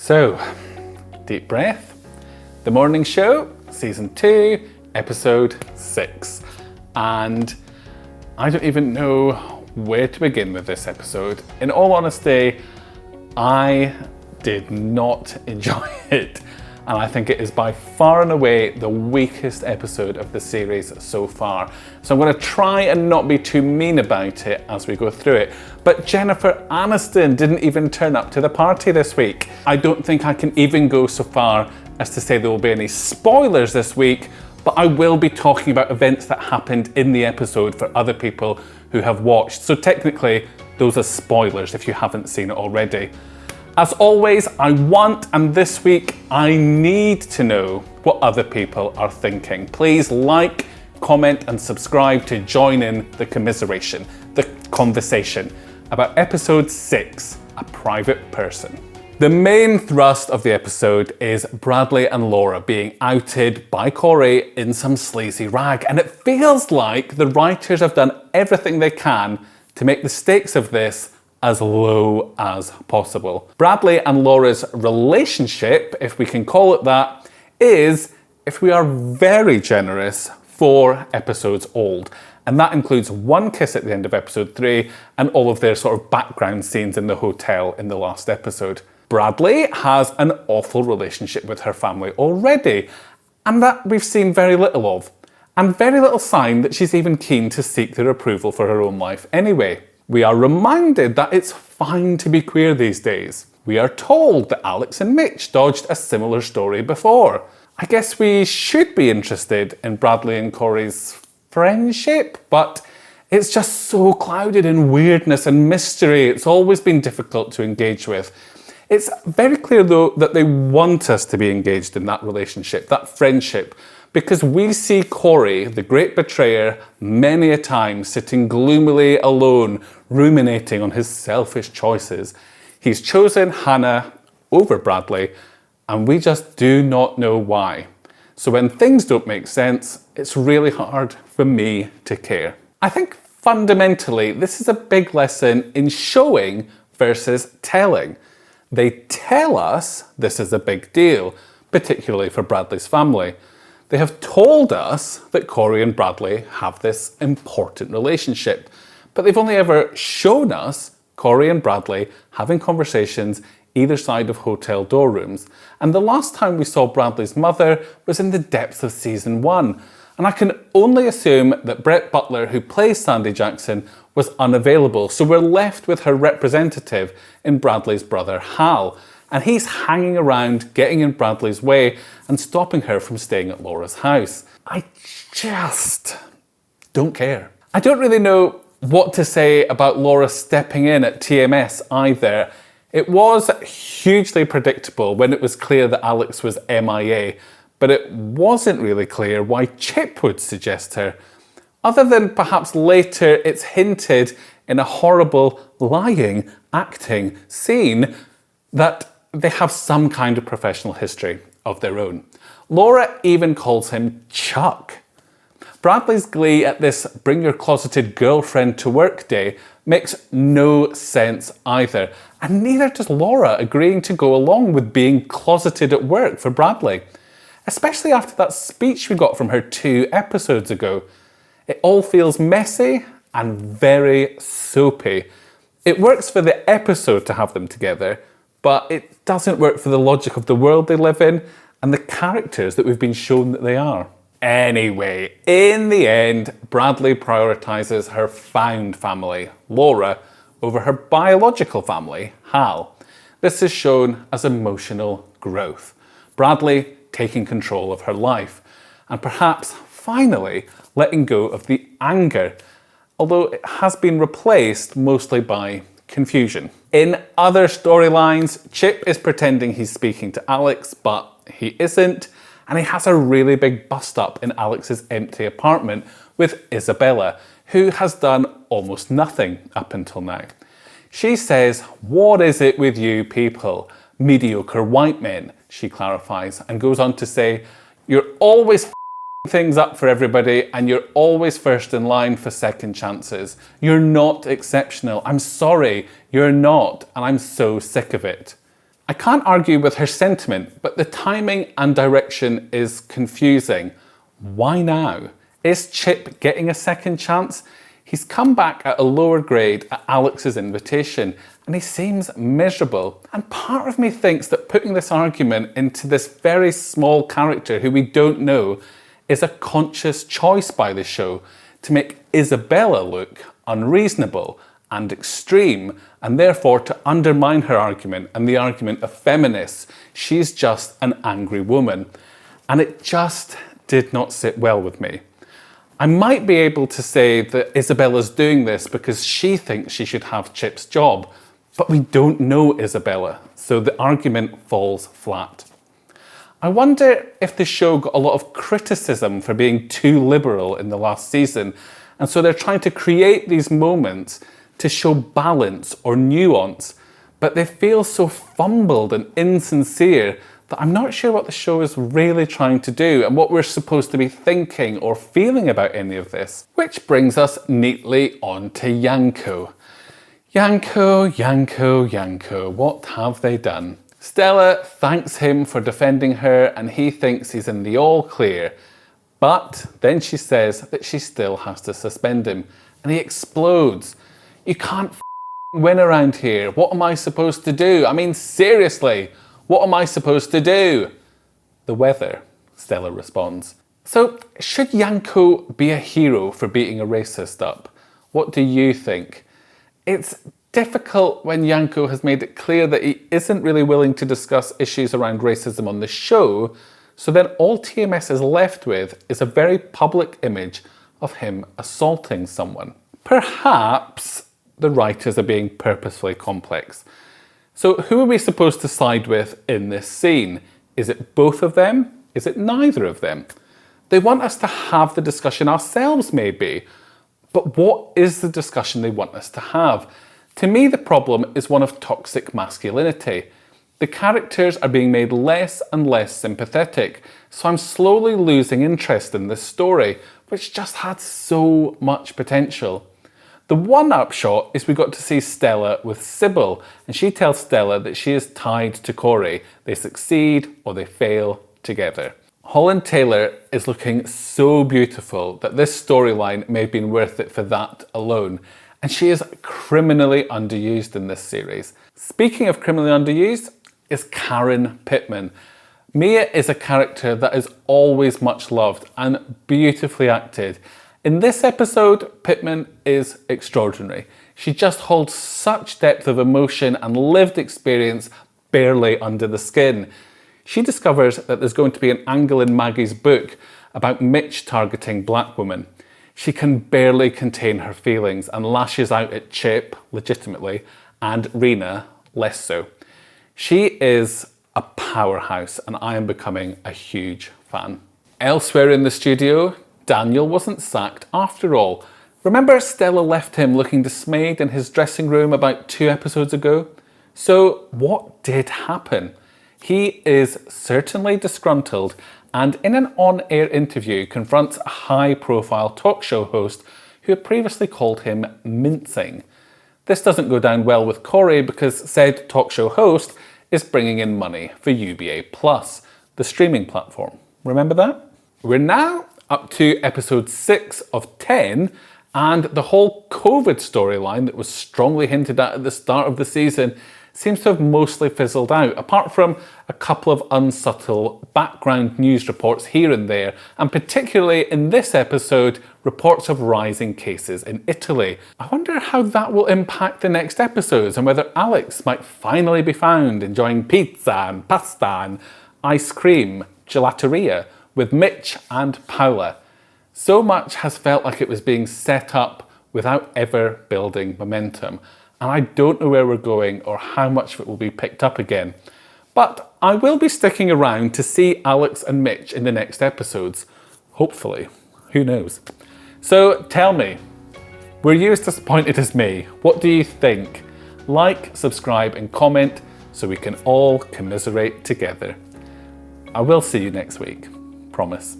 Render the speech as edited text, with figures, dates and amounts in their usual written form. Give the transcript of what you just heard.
So, deep breath. The Morning Show, Season 2, Episode 6. And I don't even know where to begin with this episode. In all honesty, I did not enjoy it. And I think it is by far and away the weakest episode of the series so far. So I'm going to try and not be too mean about it as we go through it. But Jennifer Aniston didn't even turn up to the party this week. I don't think I can even go so far as to say there will be any spoilers this week, but I will be talking about events that happened in the episode for other people who have watched. So technically, those are spoilers if you haven't seen it already. As always, I want, and this week, I need to know what other people are thinking. Please like, comment, and subscribe to join in the commiseration, the conversation about episode 6, A Private Person. The main thrust of the episode is Bradley and Laura being outed by Corey in some sleazy rag, and it feels like the writers have done everything they can to make the stakes of this as low as possible. Bradley and Laura's relationship, if we can call it that, is, if we are very generous, 4 episodes old. And that includes one kiss at the end of episode 3 and all of their sort of background scenes in the hotel in the last episode. Bradley has an awful relationship with her family already, and that we've seen very little of. And very little sign that she's even keen to seek their approval for her own life anyway. We are reminded that it's fine to be queer these days. We are told that Alex and Mitch dodged a similar story before. I guess we should be interested in Bradley and Corey's friendship, but it's just so clouded in weirdness and mystery. It's always been difficult to engage with. It's very clear though that they want us to be engaged in that relationship, that friendship, because we see Corey, the great betrayer, many a time sitting gloomily alone, ruminating on his selfish choices. He's chosen Hannah over Bradley, and we just do not know why. So when things don't make sense, it's really hard for me to care. I think fundamentally, this is a big lesson in showing versus telling. They tell us this is a big deal, particularly for Bradley's family. They have told us that Corey and Bradley have this important relationship, but they've only ever shown us Corey and Bradley having conversations either side of hotel door rooms. And the last time we saw Bradley's mother was in the depths of season 1. And I can only assume that Brett Butler, who plays Sandy Jackson, was unavailable. So we're left with her representative in Bradley's brother, Hal. And he's hanging around, getting in Bradley's way and stopping her from staying at Laura's house. I just don't care. I don't really know what to say about Laura stepping in at TMS either. It was hugely predictable when it was clear that Alex was MIA, but it wasn't really clear why Chip would suggest her. Other than perhaps later it's hinted in a horrible lying, acting scene that they have some kind of professional history of their own. Laura even calls him Chuck. Bradley's glee at this bring your closeted girlfriend to work day makes no sense either. And neither does Laura agreeing to go along with being closeted at work for Bradley. Especially after that speech we got from her 2 episodes ago. It all feels messy and very soapy. It works for the episode to have them together, but it doesn't work for the logic of the world they live in and the characters that we've been shown that they are. Anyway, in the end, Bradley prioritizes her found family, Laura, over her biological family, Hal. This is shown as emotional growth. Bradley taking control of her life, and perhaps finally letting go of the anger, although it has been replaced mostly by confusion. In other storylines, Chip is pretending he's speaking to Alex, but he isn't, and he has a really big bust-up in Alex's empty apartment with Isabella, who has done almost nothing up until now. She says, "What is it with you people? Mediocre white men," she clarifies, and goes on to say, "You're always things up for everybody and you're always first in line for second chances. You're not exceptional. I'm sorry, you're not, and I'm so sick of it." I can't argue with her sentiment, but the timing and direction is confusing. Why now? Is Chip getting a second chance? He's come back at a lower grade at Alex's invitation, and he seems miserable. And part of me thinks that putting this argument into this very small character who we don't know is a conscious choice by the show to make Isabella look unreasonable and extreme, and therefore to undermine her argument and the argument of feminists. She's just an angry woman. And it just did not sit well with me. I might be able to say that Isabella's doing this because she thinks she should have Chip's job, but we don't know Isabella, so the argument falls flat. I wonder if the show got a lot of criticism for being too liberal in the last season, and so they're trying to create these moments to show balance or nuance, but they feel so fumbled and insincere that I'm not sure what the show is really trying to do and what we're supposed to be thinking or feeling about any of this. Which brings us neatly on to Yanko. Yanko, what have they done? Stella thanks him for defending her and he thinks he's in the all clear, but then she says that she still has to suspend him and he explodes. You can't win around here. What am I supposed to do? I mean, seriously, what am I supposed to do? The weather, Stella responds. So, should Yanko be a hero for beating a racist up? What do you think? It's difficult when Yanko has made it clear that he isn't really willing to discuss issues around racism on the show, so then all TMS is left with is a very public image of him assaulting someone. Perhaps the writers are being purposefully complex. So who are we supposed to side with in this scene? Is it both of them? Is it neither of them? They want us to have the discussion ourselves, maybe. But what is the discussion they want us to have? To me, the problem is one of toxic masculinity. The characters are being made less and less sympathetic, so I'm slowly losing interest in this story, which just had so much potential. The one upshot is we got to see Stella with Sybil, and she tells Stella that she is tied to Corey. They succeed or they fail together. Holland Taylor is looking so beautiful that this storyline may have been worth it for that alone. And she is criminally underused in this series. Speaking of criminally underused, is Karen Pittman. Mia is a character that is always much loved and beautifully acted. In this episode, Pittman is extraordinary. She just holds such depth of emotion and lived experience barely under the skin. She discovers that there's going to be an angle in Maggie's book about Mitch targeting black women. She can barely contain her feelings and lashes out at Chip, legitimately, and Rena, less so. She is a powerhouse and I am becoming a huge fan. Elsewhere in the studio, Daniel wasn't sacked after all. Remember Stella left him looking dismayed in his dressing room about 2 episodes ago? So what did happen? He is certainly disgruntled and in an on-air interview confronts a high-profile talk show host who had previously called him mincing. This doesn't go down well with Corey because said talk show host is bringing in money for UBA Plus, the streaming platform. Remember that? We're now up to episode 6 of 10, and the whole COVID storyline that was strongly hinted at the start of the season seems to have mostly fizzled out, apart from a couple of unsubtle background news reports here and there, and particularly in this episode, reports of rising cases in Italy. I wonder how that will impact the next episodes and whether Alex might finally be found enjoying pizza and pasta and ice cream, gelateria, with Mitch and Paula. So much has felt like it was being set up without ever building momentum. And I don't know where we're going or how much of it will be picked up again. But I will be sticking around to see Alex and Mitch in the next episodes. Hopefully. Who knows? So tell me, were you as disappointed as me? What do you think? Like, subscribe and comment so we can all commiserate together. I will see you next week. Promise.